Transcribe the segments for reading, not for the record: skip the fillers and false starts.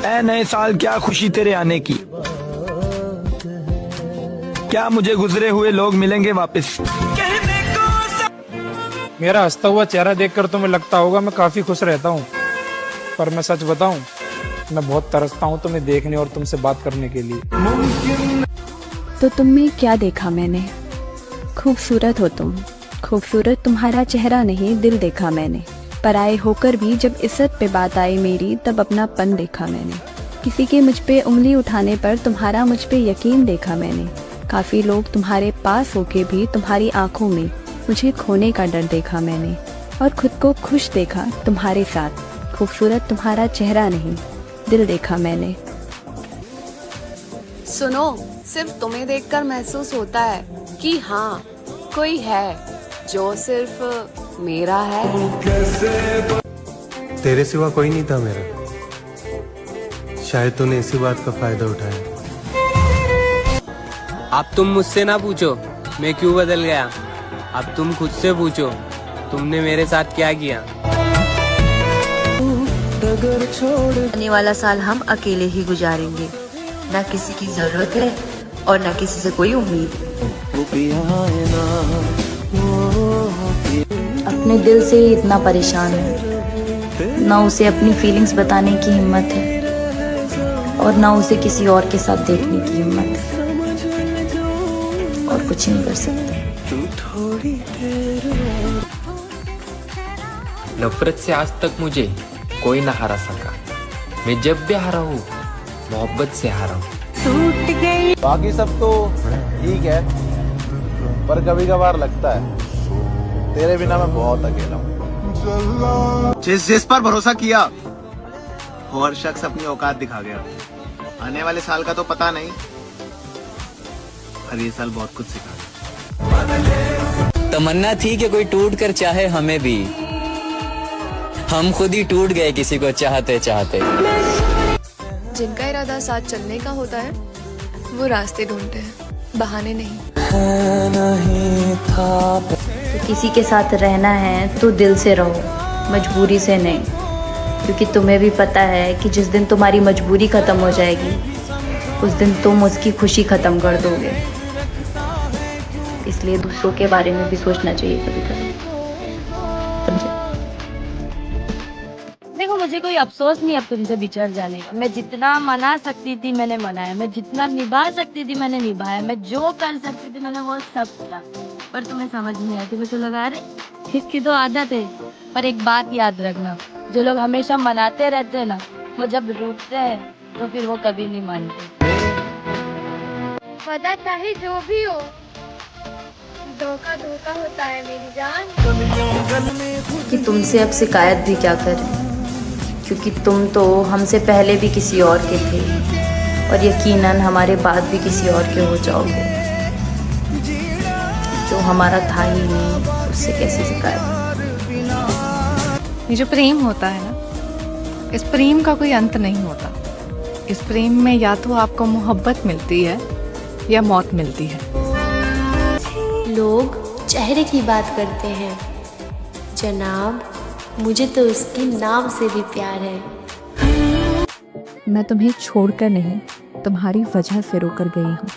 ऐ नए साल क्या खुशी तेरे आने की, क्या मुझे गुजरे हुए लोग मिलेंगे वापस। मेरा हंसता हुआ चेहरा देखकर तुम्हें लगता होगा मैं काफी खुश रहता हूँ, पर मैं सच बताऊं, मैं बहुत तरसता हूँ तुम्हें देखने और तुमसे बात करने के लिए। तो तुम में क्या देखा मैंने, खूबसूरत हो तुम, खूबसूरत तुम्हारा चेहरा नहीं दिल देखा मैंने। पराए होकर भी जब इज्जत पे बात आई मेरी, तब अपनापन देखा मैंने। किसी के मुझ पे उंगली उठाने पर तुम्हारा मुझ पे यकीन देखा मैंने। काफ़ी लोग तुम्हारे पास होके भी तुम्हारी आंखों में मुझे खोने का डर देखा मैंने, और खुद को खुश देखा तुम्हारे साथ। खूबसूरत तुम्हारा चेहरा नहीं दिल देखा मैंने। सुनो, सिर्फ तुम्हें देखकर महसूस होता है कि हाँ कोई है जो सिर्फ मेरा है। तेरे सिवा कोई नहीं था मेरा, शायद तूने इसी बात का फायदा उठाया। अब तुम मुझसे ना पूछो मैं क्यों बदल गया, अब तुम खुद से पूछो तुमने मेरे साथ क्या किया। आने वाला साल हम अकेले ही गुजारेंगे, ना किसी की जरूरत है और ना किसी से कोई उम्मीद। अपने दिल से ही इतना परेशान है, ना उसे अपनी फीलिंग्स बताने की हिम्मत है और ना उसे किसी और के साथ देखने की हिम्मत है, और कुछ नहीं कर सकते। नफरत से आज तक मुझे कोई ना हरा सका, मैं जब भी हारा हूँ मोहब्बत से हारा हूँ। बाकी सब तो ठीक है, पर कभी कभार लगता है तेरे बिना मैं बहुत अकेला हूँ। जिस पर भरोसा किया और शख्स अपनी औकात दिखा गया। आने वाले साल का तो पता नहीं, पर ये साल बहुत कुछ सिखा। तमन्ना थी कि कोई टूट कर चाहे हमें भी, हम खुद ही टूट गए किसी को चाहते चाहते। जिनका इरादा साथ चलने का होता है वो रास्ते ढूंढते हैं, बहाने नहीं। तो किसी के साथ रहना है तो दिल से रहो, मजबूरी से नहीं, क्योंकि तुम्हें भी पता है कि जिस दिन तुम्हारी मजबूरी खत्म हो जाएगी उस दिन तुम उसकी खुशी खत्म कर दोगे। इसलिए दूसरों के बारे में भी सोचना चाहिए कभी कभी। देखो, मुझे कोई अफसोस नहीं अब तुमसे बिछड़ जाने का। मैं जितना मना सकती थी मैंने मनाया, मैं जितना निभा सकती थी मैंने निभाया, मैं जो कर सकती थी मैंने वो सब किया, पर तुम्हें समझ नहीं आती। मुझे लगा अरे इसकी तो आदत है। पर एक बात याद रखना, जो लोग हमेशा मनाते रहते हैं ना, वो जब रूठते हैं तो फिर वो कभी नहीं मानते। वदा चाहे जो भी हो, धोखा धोखा होता है मेरी जान। कि तुमसे अब शिकायत भी क्या करें, क्योंकि तुम तो हमसे पहले भी किसी और के थे और यकीनन हमारे बाद भी किसी और के हो जाओगे। जो हमारा था ही नहीं उससे कैसे शिकायत। ये जो प्रेम होता है ना, इस प्रेम का कोई अंत नहीं होता। इस प्रेम में या तो आपको मोहब्बत मिलती है या मौत मिलती है। लोग चेहरे की बात करते हैं जनाब, मुझे तो उसके नाम से भी प्यार है। मैं तुम्हें छोड़कर नहीं, तुम्हारी वजह से रोकर गई हूँ।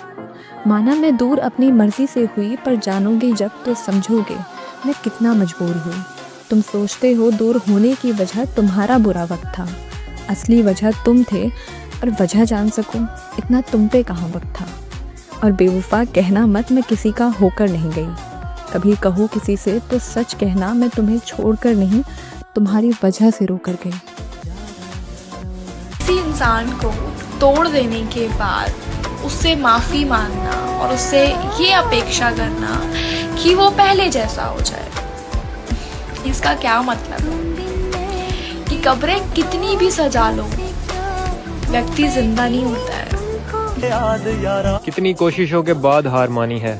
माना मैं दूर अपनी मर्जी से हुई, पर जानोगे जब तो समझोगे मैं कितना मजबूर हुई। तुम सोचते हो दूर होने की वजह तुम्हारा बुरा वक्त था, असली वजह तुम थे। और वजह जान सकूं इतना तुम पे कहाँ वक्त था। और बेवफा कहना मत, मैं किसी का होकर नहीं गई। कभी कहो किसी से तो सच कहना, मैं तुम्हें छोड़कर नहीं तुम्हारी वजह से रोकर गई। किसी इंसान को तोड़ देने के बाद उससे माफ़ी मांगना और उससे ये अपेक्षा करना कि वो पहले जैसा हो जाए, इसका क्या मतलब है? कि कब्रें कितनी भी सजा लो, व्यक्ति जिंदा नहीं होता है। कितनी कोशिशों के बाद हार मानी है,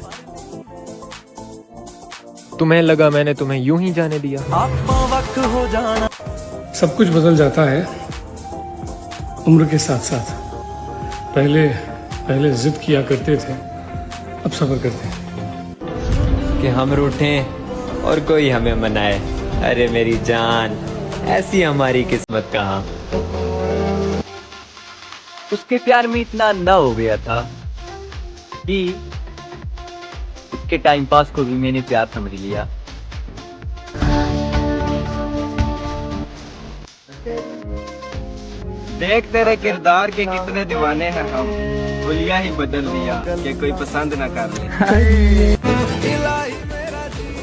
तुम्हें लगा मैंने तुम्हें यूं ही जाने दिया। सब कुछ बदल जाता है उम्र के साथ साथ। पहले जिद किया करते थे, अब सब्र करते हैं कि हम रूठें और कोई हमें मनाए। अरे मेरी जान, ऐसी हमारी किस्मत कहाँ। उसके प्यार में इतना अंधा हो गया था कि उसके टाइम पास को भी मैंने प्यार समझ लिया। देख तेरे किरदार के कितने दीवाने हैं हम, हुलिया ही बदल दिया कि कोई पसंद न कर ले।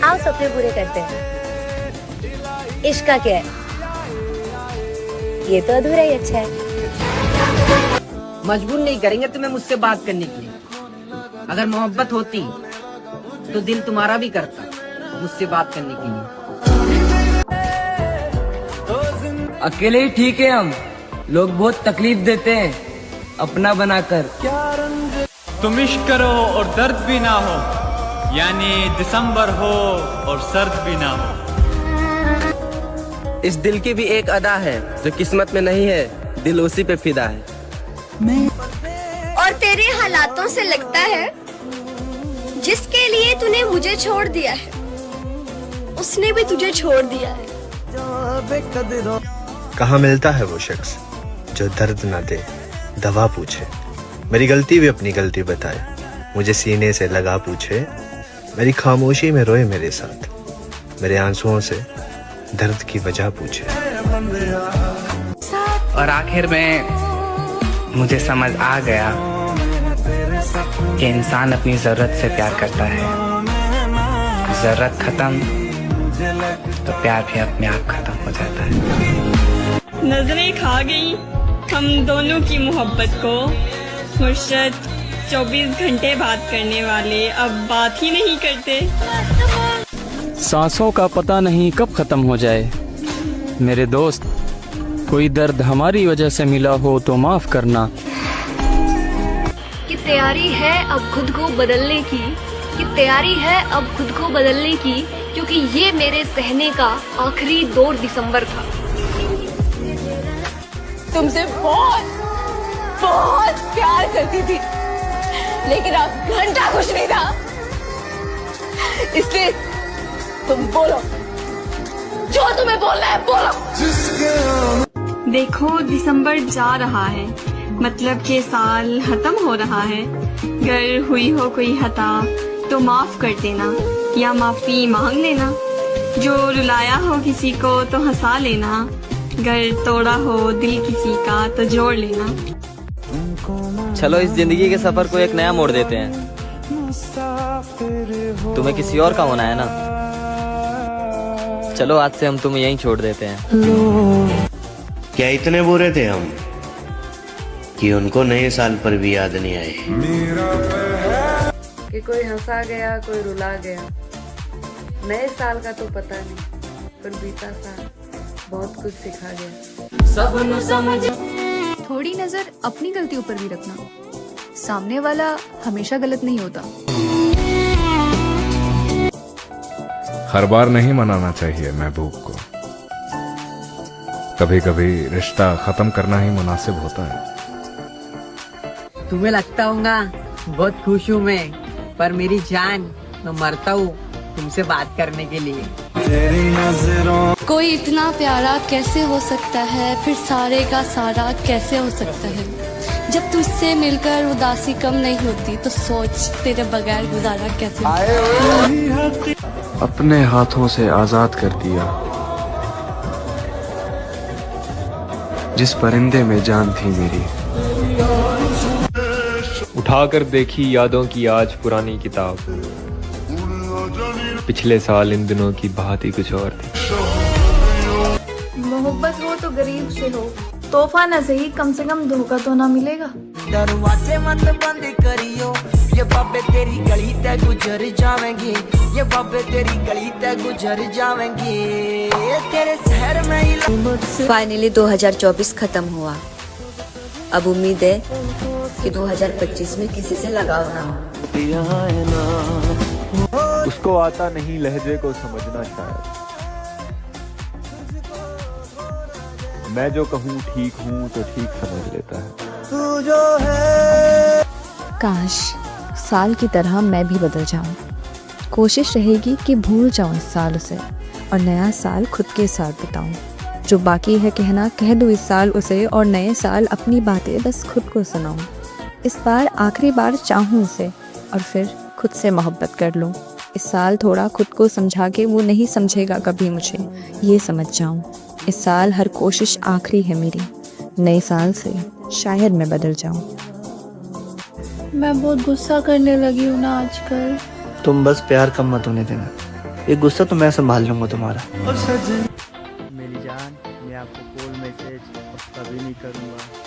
आओ सपने पूरे करते हैं। इश्क का क्या है? ये तो अधूरा ही अच्छा है। मजबूर नहीं करेंगे तुम्हें मुझसे बात करने के लिए। अगर मोहब्बत होती तो दिल तुम्हारा भी करता मुझसे बात करने के लिए। अकेले ही ठीक है हम, लोग बहुत तकलीफ देते हैं अपना बनाकर। तुम इश्क करो और दर्द भी ना हो, यानी दिसंबर हो और सर्द भी ना हो। इस दिल की भी एक अदा है, जो किस्मत में नहीं है दिल उसी पे फिदा है। और तेरे हालातों से लगता है जिसके लिए तूने मुझे छोड़ दिया है उसने भी तुझे छोड़ दिया है। कहाँ मिलता है वो शख्स जो दर्द ना दे, दवा पूछे, मेरी गलती भी अपनी गलती बताए, मुझे सीने से लगा पूछे, मेरी खामोशी में रोए मेरे साथ, मेरे आंसुओं से दर्द की वजह पूछे। और आखिर में मुझे समझ आ गया कि इंसान अपनी जरूरत से प्यार करता है, जरूरत खत्म तो प्यार भी अपने आप खत्म हो जाता है। नजरें खा गई हम दोनों की मोहब्बत को। मुर्शद 24 घंटे बात करने वाले अब बात ही नहीं करते। सांसों का पता नहीं कब खत्म हो जाए। मेरे दोस्त, कोई दर्द हमारी वजह से मिला हो तो माफ करना। कि तैयारी है अब खुद को बदलने की, कि तैयारी है अब खुद को बदलने की, क्योंकि ये मेरे सहने का आखिरी दौर दिसंबर था। तुमसे बहुत बहुत प्यार करती थी, लेकिन अब घंटा कुछ नहीं था, इसलिए तुम बोलो जो तुम्हें बोलना है बोलो। देखो दिसंबर जा रहा है, मतलब के साल खत्म हो रहा है। अगर हुई हो कोई खता तो माफ कर देना या माफी मांग लेना। जो रुलाया हो किसी को तो हंसा लेना, अगर तोड़ा हो दिल किसी का तो जोड़ लेना। चलो इस जिंदगी के सफर को एक नया मोड़ देते हैं। तुम्हें किसी और का होना है ना, चलो आज से हम तुम्हें यहीं छोड़ देते हैं। क्या इतने बुरे थे हम कि उनको नए साल पर भी याद नहीं आए? कि कोई हंसा गया कोई रुला गया, नए साल का तो पता नहीं, पर बीता साल बहुत कुछ सिखा गया। सब समझ। थोड़ी नजर अपनी गलतियों पर भी रखना, सामने वाला हमेशा गलत नहीं होता। हर बार नहीं मनाना चाहिए महबूब को, कभी कभी रिश्ता खत्म करना ही मुनासिब होता है। तुम्हें लगता होगा बहुत खुश हूँ मैं, पर मेरी जान मैं मरता हूँ तुमसे बात करने के लिए। कोई इतना प्यारा कैसे हो सकता है, फिर सारे का सारा कैसे हो सकता है। जब तुझसे मिलकर उदासी कम नहीं होती तो सोच तेरे बगैर गुजारा कैसे होता। अपने हाथों से आजाद कर दिया जिस परिंदे में जान थी मेरी। उठाकर देखी यादों की आज पुरानी किताब, पिछले साल इन दिनों की बात ही कुछ और थी। मोहब्बत हो तो गरीब से हो, तोहफा न सही कम से कम धोखा तो ना मिलेगा। दरवाजे मत बंद करियो, ये बाबे तेरी गली तक गुजर जावेंगे, ये बाबे तेरी गली तक गुजर जावेंगे, तेरे शहर में ही। फाइनली 2024 खत्म हुआ। अब उम्मीद है कि 2025 में किसी से लगाव ना हो। उसको आता नहीं लहजे को समझना शायद, मैं जो कहूँ ठीक हूँ तो ठीक समझ लेता है। तू जो है। काश साल की तरह मैं भी बदल जाऊं। कोशिश रहेगी कि भूल जाऊं इस साल से और नया साल खुद के साथ बिताऊं, जो बाकी है कहना कह दूँ इस साल उसे, और नए साल अपनी बातें बस खुद को सुनाऊं। इस बार आखिरी बार चाहूँ उसे और फिर खुद से मोहब्बत कर लूँ। इस साल थोड़ा खुद को समझा के वो नहीं समझेगा कभी मुझे, ये समझ जाऊँ। इस साल हर कोशिश आखिरी है मेरी, नए साल से शायद मैं बदल जाऊँ। मैं बहुत गुस्सा करने लगी हूँ ना आजकल। तुम बस प्यार कम मत होने देना, ये गुस्सा तो मैं संभाल लूंगा तुम्हारा। मेरी जान, मैं आपको कॉल मैसेज कभी नहीं करूँगा।